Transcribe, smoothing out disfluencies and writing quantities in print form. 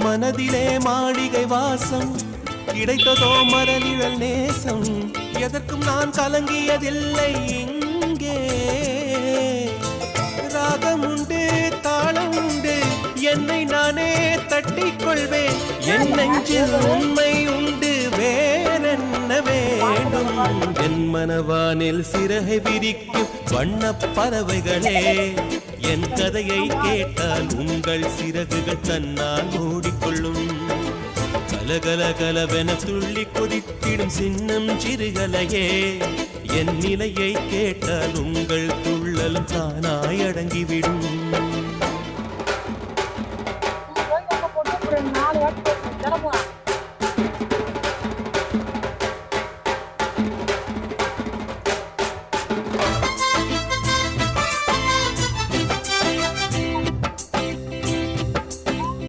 மனதிலே மாளிகை வாசம், கிடைத்ததோ மரநிழல் நேசம். எதற்கும் நான் கலங்கியதில்லை இங்கே. ராகம் உண்டு, தாளம் உண்டு, என்னை நானே தட்டிக் கொள்வேன். என் நெஞ்சில் உண்மை உண்டு, வேறென்ன வேண்டும்? என் மனவானில் சிறகை விரிக்கும் வண்ணப் பறவைகளே, என் கதையை கேட்டால் உங்கள் சிறகுகள் தன்னால் மூடிக்கொள்ளும். கலகல கலவென துள்ளி கொதித்திடும் சின்னம் சிறுகலையே, என் நிலையை கேட்டால் உங்கள் துள்ளலும் தானாய் அடங்கிவிடும். போட்டு 4 வாட்டி